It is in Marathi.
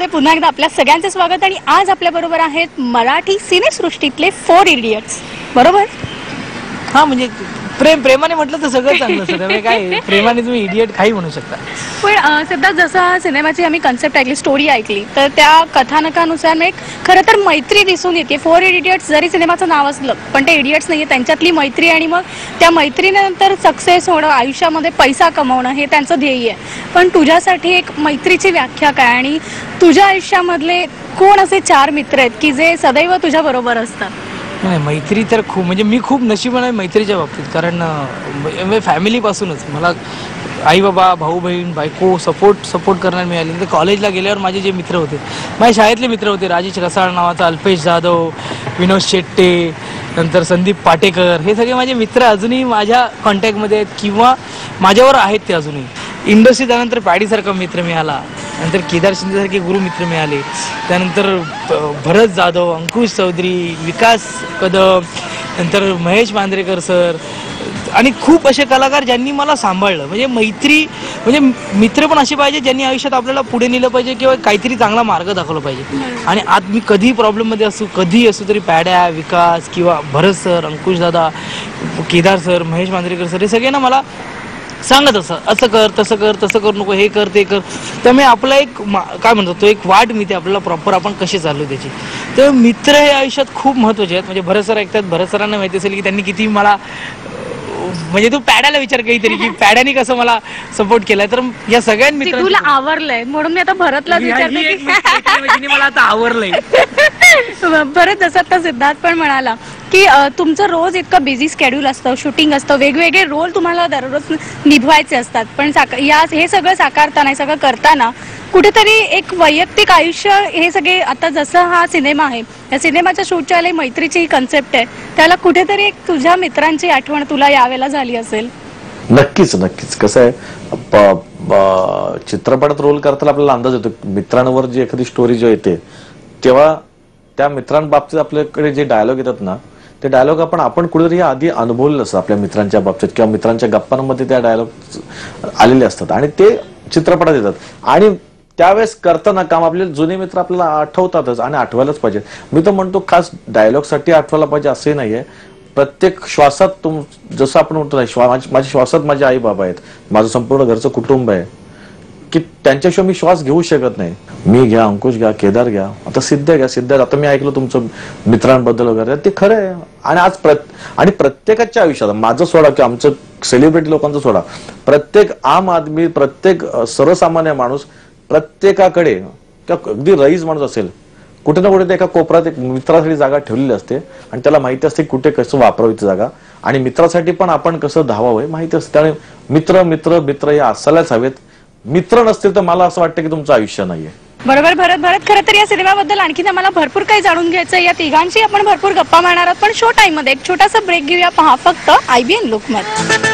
मध्ये पुन्हा एकदा आपल्या सगळ्यांचे स्वागत आणि आज आपल्या बरोबर आहेत मराठी सिनेसृष्टीतले 4 इडियट्स. बरोबर? हा म्हणजे प्रेमाने म्हटलं तर सगळं चांगलं सर. काय प्रेमाने तुम्ही इडियट काही म्हणू शकता. पण सिद्धार्थ, जसं सिनेमाची आम्ही कन्सेप्ट ऐकली, स्टोरी ऐकली, तर त्या कथानकानुसार एक खरं तर मैत्री दिसून येते. 4 इडियट्स जरी सिनेमाचं नाव असलं पण ते इडियट्स नाहीये, त्यांच्यातली मैत्री आणि मग त्या मैत्रीनंतर सक्सेस होणं, आयुष्यामध्ये पैसा कमवणं हे त्यांचं ध्येय आहे. पण तुझ्यासाठी एक मैत्रीची व्याख्या काय आणि तुझ्या आयुष्यामधले कोण असे 4 मित्र आहेत की जे सदैव तुझ्या बरोबर असतात? नाही, मैत्री तर खूप म्हणजे मी खूप नशिबान आहे मैत्रीच्या बाबतीत. कारण फॅमिलीपासूनच मला आई बाबा, भाऊ बहीण, बायको सपोर्ट करणार मिळाले. तर कॉलेजला गेल्यावर माझे जे मित्र होते, माझ्या शाळेतले मित्र होते, राजेश रसाळ नावाचा, अल्पेश जाधव, विनोद शेट्टे, नंतर संदीप पाटेकर, हे सगळे माझे मित्र अजूनही माझ्या कॉन्टॅक्टमध्ये आहेत किंवा माझ्यावर आहेत ते अजूनही. इंडस्ट्रीत त्यानंतर पॅडीसारखा मित्र मिळाला, नंतर केदार शिंदेसारखे गुरुमित्र मिळाले, त्यानंतर भरत जाधव, अंकुश चौधरी, विकास कदम, नंतर महेश मांजरेकर सर आणि खूप असे कलाकार ज्यांनी मला सांभाळलं. म्हणजे मैत्री म्हणजे मित्र पण असे पाहिजे ज्यांनी आयुष्यात आपल्याला पुढे नेलं पाहिजे किंवा काहीतरी चांगला मार्ग दाखवला पाहिजे. आणि आज मी कधीही प्रॉब्लेममध्ये असू, कधी असू तरी पॅड्या, विकास किंवा भरत सर, अंकुश दादा, केदार सर, महेश मांजरेकर सर हे सगळे ना मला सांगत असं कर, तसं कर, तसं करू नको, हे कर, ते कर. त्यामुळे आपला एक काय म्हणतो तो एक वाट मिळते आपल्याला प्रॉपर आपण कसे चालू त्याची. तर मित्र हे आयुष्यात खूप महत्त्वाचे आहेत. म्हणजे भरत सर ऐकतात, भरत सरांना माहिती असेल की त्यांनी किती मला म्हणजे तू पॅड्याला विचार काहीतरी की पॅड्यानी कसं मला सपोर्ट केलाय. तर या सगळ्या मित्रांनी तुला आवरलंय म्हणून मी आता भरतला विचारते की मला आता आवरलंय. भरत, जसं आता सिद्धार्थ पण म्हणाला की तुमचं रोज इतकं बिझी स्केड्यूल असतं, शूटिंग असतं, वेगवेगळे रोल तुम्हाला दररोज निभवायचे असतात. पण हे सगळं साकारताना, हे सगळं करताना कुठेतरी एक वैयक्तिक आयुष्य हे सगळे, आता जसं हा सिनेमा आहे, या सिनेमाच्या शूटच्या वेळेला मैत्रीची ही कन्सेप्ट आहे, त्याला कुठेतरी एक तुझ्या मित्रांची आठवण तुला यावेळेला झाली असेल. नक्कीच नक्कीच. कसं आहे, चित्रपटात रोल करताना आपल्याला अंदाज येतो मित्रांवर जी एखादी स्टोरी जो येते तेव्हा त्या मित्रांबाबतीत आपल्याकडे जे डायलॉग येतात ना, ते डायलॉग आपण कुठेतरी आधी अनुभवलेलं असतं आपल्या मित्रांच्या बाबतीत किंवा मित्रांच्या गप्पांमध्ये त्या डायलॉग आलेले असतात आणि ते चित्रपटात येतात. आणि त्यावेळेस करताना काम आपले जुने मित्र आपल्याला आठवतातच आणि आठवायलाच पाहिजे. मी तर म्हणतो खास डायलॉगसाठी आठवायला पाहिजे असंही नाहीये. प्रत्येक श्वासात जसं आपण म्हणतो ना, माझ्या श्वासात माझे आई बाबा आहेत, माझं संपूर्ण घरचं कुटुंब आहे की त्यांच्याशिवाय मी श्वास घेऊ शकत नाही. मी घ्या, अंकुश घ्या, केदार घ्या, आता सिद्ध घ्या, सिद्ध आता मी ऐकलं तुमचं मित्रांबद्दल वगैरे, ते खरं आहे. आणि आज प्रत्येकाच्या आयुष्यात, माझं सोडा की आमचं सेलिब्रिटी लोकांचं सोडा, प्रत्येक आम आदमी, प्रत्येक सर्वसामान्य माणूस, प्रत्येकाकडे अगदी रईस माणूस असेल, कुठे ना कुठे एका कोपऱ्यात एक मित्रासाठी जागा ठेवलेली असते आणि त्याला माहिती असते कुठे कसं वापरावी ती जागा आणि मित्रासाठी पण आपण कसं धावावं माहिती असतं. त्यामुळे मित्र मित्र मित्र हे असायलाच हवेत. मित्र नसतील तर मला असं वाटतं की तुमचं आयुष्य नाहीये. बरोबर भरत. खरं तर या सिनेमाबद्दल आणखीन आम्हाला भरपूर काही जाणून घ्यायचं. या तिघांशी आपण भरपूर गप्पा मारणार आहोत, पण शो टाइम मध्ये एक छोटासा ब्रेक घेऊया. पहा फक्त IBN लोकमत.